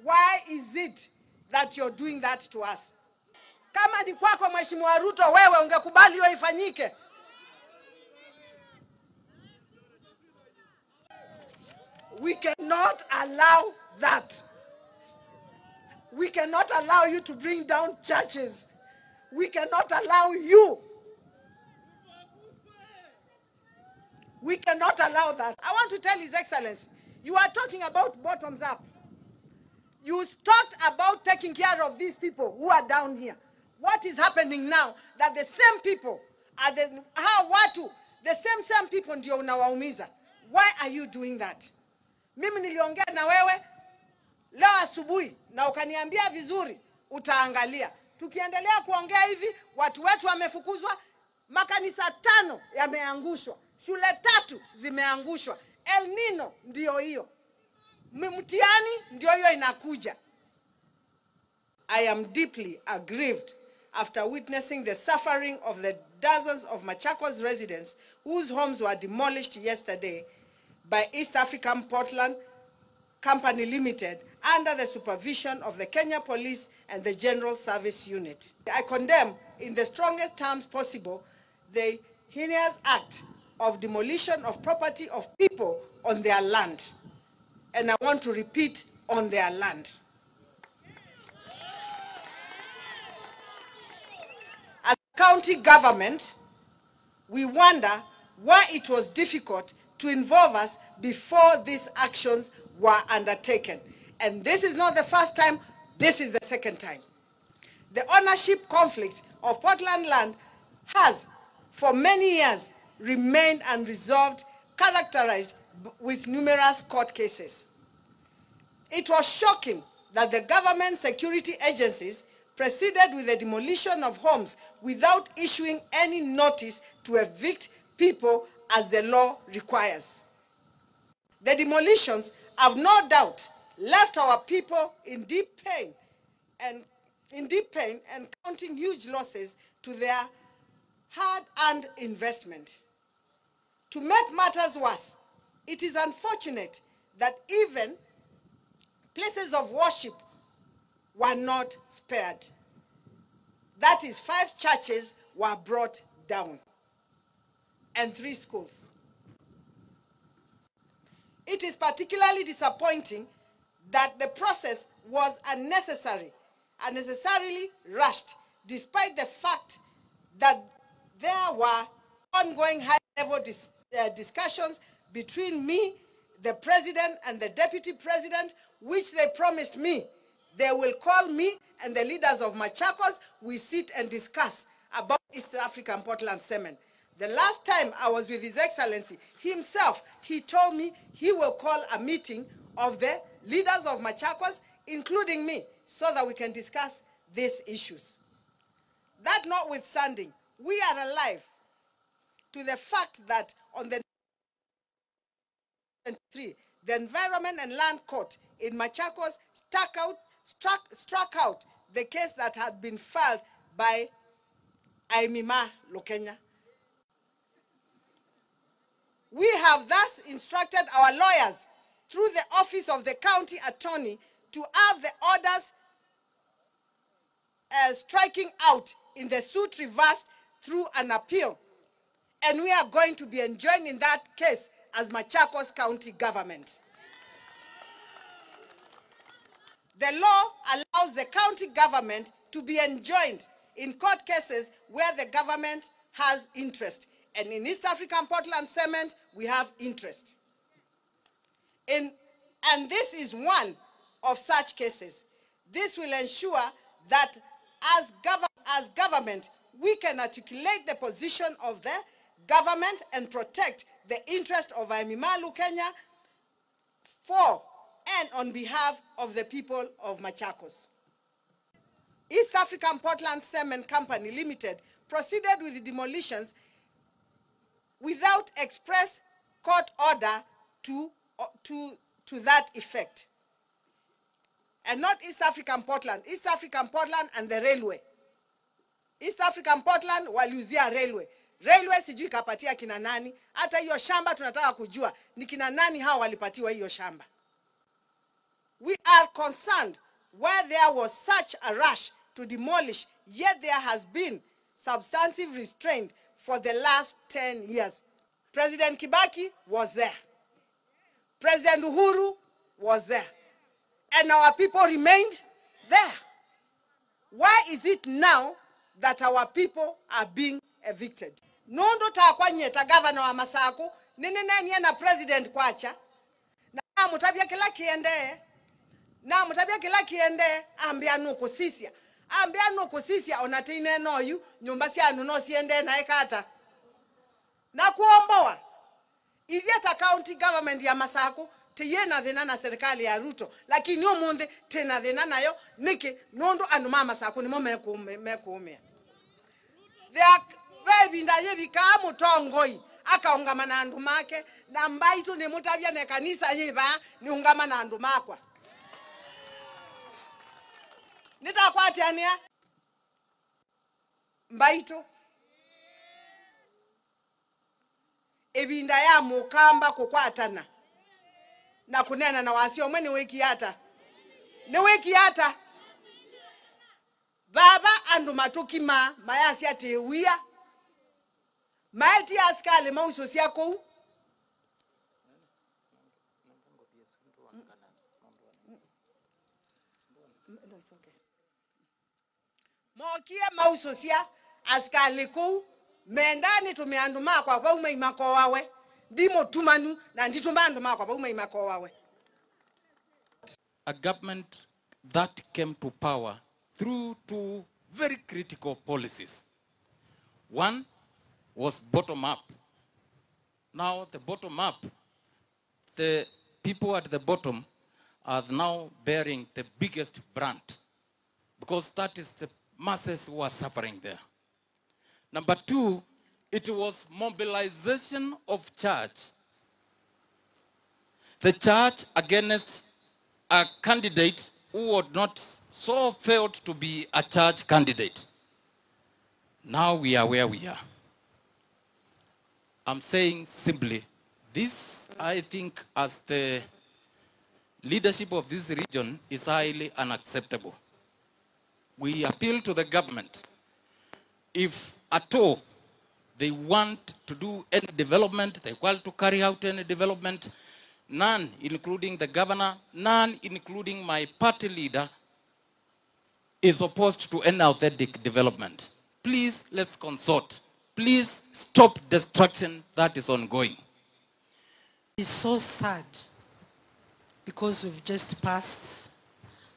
Why is it that you're doing that to us? Kama ni kwako Mheshimiwa Ruto, wewe ungekubali hiyo ifanyike? We cannot allow that. We cannot allow you to bring down churches. We cannot allow you. We cannot allow that. I want to tell His Excellency, you are talking about bottoms up. You talked about taking care of these people who are down here. What is happening now? That the same people are the same people ndio unawaumiza. Why are you doing that? Mimi niliongea na wewe leo asubuhi na ukaniambia vizuri utaangalia. Tukiendelea kuongea hivi, watu wetu wamefukuzwa, makanisa 5 yameangushwa, shule 3 zimeangushwa. El Nino ndio hiyo. Mtihani ndio hiyo inakuja. I am deeply aggrieved after witnessing the suffering of the dozens of Machakos residents whose homes were demolished yesterday by East African Portland Company Limited under the supervision of the Kenya Police and the General Service Unit. I condemn in the strongest terms possible the heinous act of demolition of property of people on their land. And I want to repeat, on their land. As a county government, we wonder why it was difficult to involve us before these actions were undertaken. And this is not the first time, this is the second time. The ownership conflict of Portland land has, for many years, remained unresolved, characterized with numerous court cases. It was shocking that the government security agencies proceeded with the demolition of homes without issuing any notice to evict people as the law requires. The demolitions have no doubt left our people in deep pain and counting huge losses to their hard-earned investment. To make matters worse, it is unfortunate that even places of worship were not spared. That is, 5 churches were brought down and 3 schools. It is particularly disappointing that the process was unnecessarily rushed, despite the fact that there were ongoing high-level discussions between me, the president, and the deputy president, which they promised me. They will call me and the leaders of Machakos. We sit and discuss about East African Portland cement. The last time I was with His Excellency himself, he told me he will call a meeting of the leaders of Machakos, including me, so that we can discuss these issues. That notwithstanding, we are alive to the fact that on the 23, the Environment and Land Court in Machakos struck out the case that had been filed by Aimima Lokenya. We have thus instructed our lawyers through the office of the county attorney to have the orders striking out in the suit reversed through an appeal. And we are going to be enjoined in that case as Machakos County government. The law allows the county government to be enjoined in court cases where the government has interest. And in East African Portland Cement, we have interest. And this is one of such cases. This will ensure that as government, we can articulate the position of the government and protect the interest of Aimimalu Kenya for and on behalf of the people of Machakos. East African Portland Cement Company Limited proceeded with the demolitions without express court order to that effect. And not East African Portland and the railway. East African Portland waliuzia railway. Railway sijui kapatia kina nani. Hata hiyo shamba tunataka kujua ni kina nani hao walipatiwa hiyo shamba. We are concerned where there was such a rush to demolish, yet there has been substantive restraint for the last 10 years. President Kibaki was there. President Uhuru was there. And our people remained there. Why is it now that our people are being evicted? Nondo takwanyeta governor wa Masako, nene na president kwacha, na mutabia kila kiende, ambia nuko sisia, onatine no yu, nyumba si anu no siende na ekata. Na kuomboa, Idiata county government ya Masako, tiyena dhina na serikali ya Ruto, lakini omunde tena dhina nayo, niki nondo anuma Masako ni mo mekuumia. Baby ndaye bikamu tongoi, akaungama na andumake, na mbaitu ni mutabia ne kanisa yiba, ni ungama na andumakwa. Nitakwati ania mbaitu ebinda ya mukamba kukwatana na kunena na wasio mwe ni wiki hata baba andu matukima mayasi atewia maeti askale mauso siako mokie mauso sia askale ku mendani tumeanduma kwa baume imako wawe ndimo tumanu na nditumanduma kwa baume imako wawe. A government that came to power through two very critical policies. One was bottom up. Now the bottom up, the people at the bottom are now bearing the biggest brunt, because that is the masses who are suffering there. Number two, it was mobilization of church. The church against a candidate who would not so failed to be a church candidate. Now we are where we are. I'm saying simply, this, I think, as the leadership of this region, is highly unacceptable. We appeal to the government, if at all they want to do any development, they want to carry out any development, none, including the governor, none, including my party leader, is opposed to any authentic development. Please, let's consort. Please stop destruction that is ongoing. It's so sad because we've just passed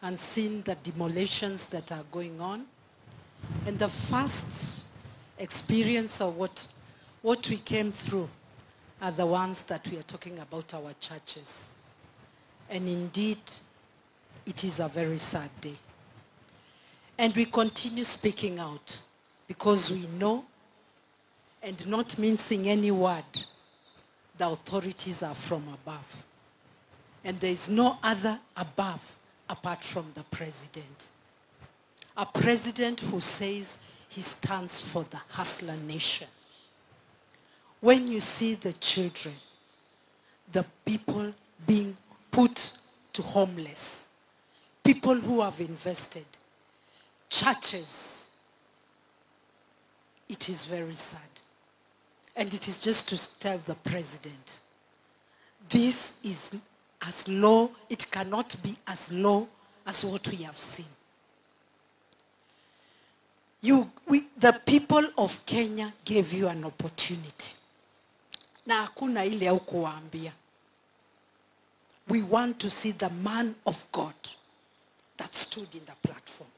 and seen the demolitions that are going on. And the first experience of what we came through are the ones that we are talking about, our churches. And indeed, it is a very sad day. And we continue speaking out because we know, and not mincing any word, the authorities are from above. And there is no other above apart from the president. A president who says he stands for the hustler nation. When you see the children, the people being put to homeless, people who have invested, churches, it is very sad. And it is just to tell the president, this is as low, it cannot be as low as what we have seen. The people of Kenya gave you an opportunity. Na hakuna ile au kuwaambia. We want to see the man of God that stood in the platform.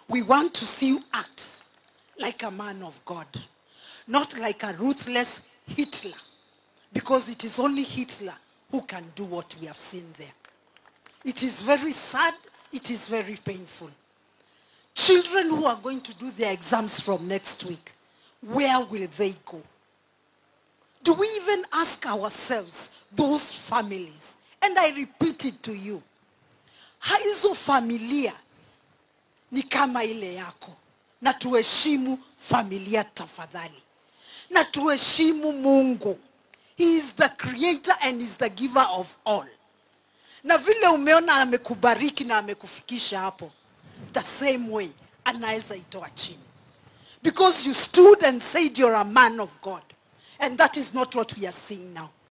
We want to see you act like a man of God, not like a ruthless Hitler, because it is only Hitler who can do what we have seen there. It is very sad, it is very painful. Children who are going to do their exams from next week, where will they go? Do we even ask ourselves, those families? And I repeat it to you. Hizo familia ni kama ile yako. Na tuheshimu familia tafadhali. Na tuheshimu Mungu. He is the creator and is the giver of all. Na vile umeona amekubariki na amekufikisha hapo, the same way anaweza itoa chini. Because you stood and said you're a man of God. And that is not what we are seeing now.